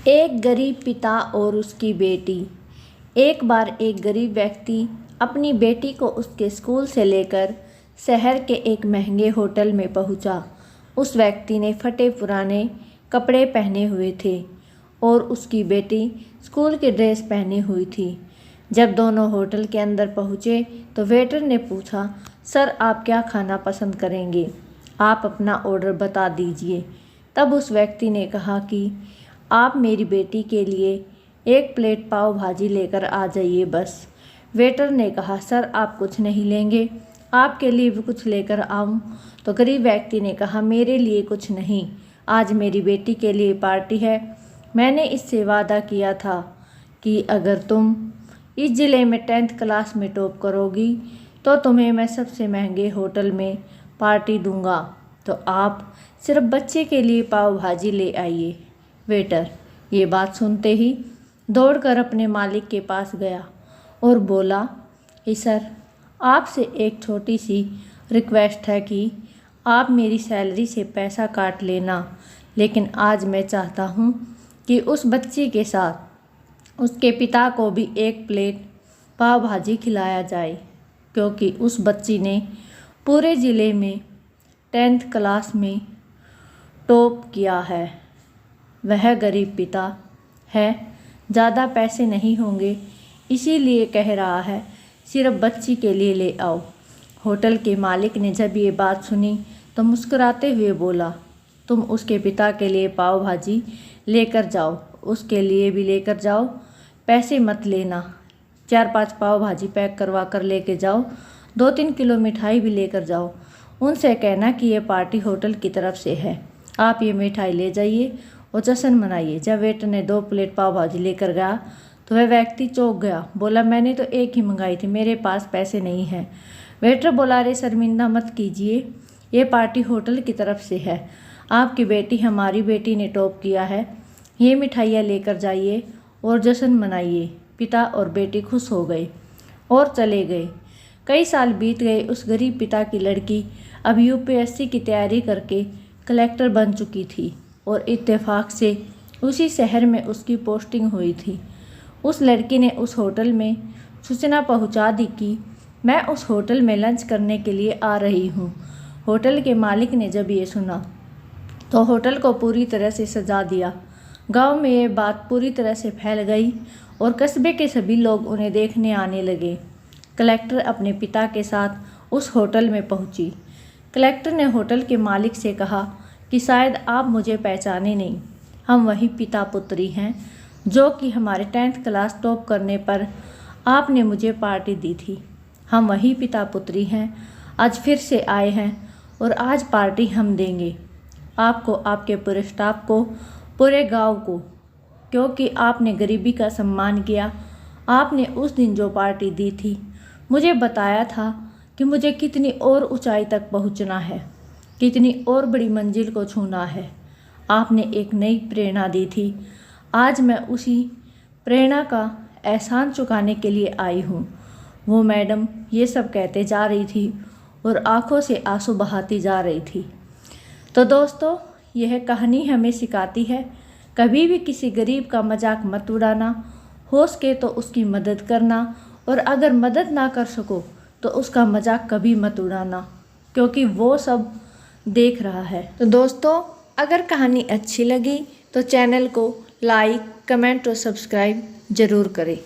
एक गरीब पिता और उसकी बेटी। एक बार एक गरीब व्यक्ति अपनी बेटी को उसके स्कूल से लेकर शहर के एक महंगे होटल में पहुंचा। उस व्यक्ति ने फटे पुराने कपड़े पहने हुए थे और उसकी बेटी स्कूल की ड्रेस पहनी हुई थी। जब दोनों होटल के अंदर पहुंचे तो वेटर ने पूछा, सर आप क्या खाना पसंद करेंगे? आप अपना ऑर्डर बता दीजिए। तब उस व्यक्ति ने कहा कि आप मेरी बेटी के लिए एक प्लेट पाव भाजी लेकर आ जाइए बस। वेटर ने कहा, सर आप कुछ नहीं लेंगे? आपके लिए भी कुछ लेकर आऊं? तो गरीब व्यक्ति ने कहा, मेरे लिए कुछ नहीं, आज मेरी बेटी के लिए पार्टी है। मैंने इससे वादा किया था कि अगर तुम इस ज़िले में 10th क्लास में टॉप करोगी तो तुम्हें मैं सबसे महंगे होटल में पार्टी दूंगा। तो आप सिर्फ बच्चे के लिए पाव भाजी ले आइए। वेटर ये बात सुनते ही दौड़कर अपने मालिक के पास गया और बोला कि सर आपसे एक छोटी सी रिक्वेस्ट है कि आप मेरी सैलरी से पैसा काट लेना, लेकिन आज मैं चाहता हूँ कि उस बच्ची के साथ उसके पिता को भी एक प्लेट पाव भाजी खिलाया जाए, क्योंकि उस बच्ची ने पूरे ज़िले में 10th क्लास में टॉप किया है। वह गरीब पिता है, ज़्यादा पैसे नहीं होंगे, इसीलिए कह रहा है सिर्फ बच्ची के लिए ले आओ। होटल के मालिक ने जब ये बात सुनी तो मुस्कुराते हुए बोला, तुम उसके पिता के लिए पाव भाजी लेकर जाओ, उसके लिए भी लेकर जाओ, पैसे मत लेना। 4-5 पाव भाजी पैक करवा कर लेके जाओ, 2-3 किलो मिठाई भी लेकर जाओ। उनसे कहना कि ये पार्टी होटल की तरफ से है, आप ये मिठाई ले जाइए और जश्न मनाइए। जब वेटर ने 2 प्लेट पाव भाजी लेकर गया तो वह व्यक्ति चौंक गया, बोला मैंने तो एक ही मंगाई थी, मेरे पास पैसे नहीं हैं। वेटर बोला, अरे शर्मिंदा मत कीजिए, ये पार्टी होटल की तरफ से है, आपकी बेटी हमारी बेटी ने टॉप किया है, ये मिठाइयाँ लेकर जाइए और जश्न मनाइए। पिता और बेटी खुश हो गए और चले गए। कई साल बीत गए। उस गरीब पिता की लड़की अब UPSC की तैयारी करके कलेक्टर बन चुकी थी और इत्तेफाक से उसी शहर में उसकी पोस्टिंग हुई थी। उस लड़की ने उस होटल में सूचना पहुंचा दी कि मैं उस होटल में लंच करने के लिए आ रही हूं। होटल के मालिक ने जब ये सुना तो होटल को पूरी तरह से सजा दिया। गांव में ये बात पूरी तरह से फैल गई और कस्बे के सभी लोग उन्हें देखने आने लगे। कलेक्टर अपने पिता के साथ उस होटल में पहुंची। कलेक्टर ने होटल के मालिक से कहा कि शायद आप मुझे पहचाने नहीं, हम वही पिता पुत्री हैं जो कि हमारे 10th क्लास टॉप करने पर आपने मुझे पार्टी दी थी। हम वही पिता पुत्री हैं, आज फिर से आए हैं और आज पार्टी हम देंगे आपको, आपके पूरे स्टाफ को, पूरे गांव को, क्योंकि आपने गरीबी का सम्मान किया। आपने उस दिन जो पार्टी दी थी, मुझे बताया था कि मुझे कितनी और ऊंचाई तक पहुंचना है, कितनी और बड़ी मंजिल को छूना है। आपने एक नई प्रेरणा दी थी, आज मैं उसी प्रेरणा का एहसान चुकाने के लिए आई हूँ। वो मैडम ये सब कहते जा रही थी और आंखों से आंसू बहाती जा रही थी। तो दोस्तों, यह कहानी हमें सिखाती है, कभी भी किसी गरीब का मजाक मत उड़ाना, हो सके तो उसकी मदद करना, और अगर मदद ना कर सको तो उसका मजाक कभी मत उड़ाना, क्योंकि वो सब देख रहा है। तो दोस्तों, अगर कहानी अच्छी लगी तो चैनल को लाइक, कमेंट और सब्सक्राइब ज़रूर करें।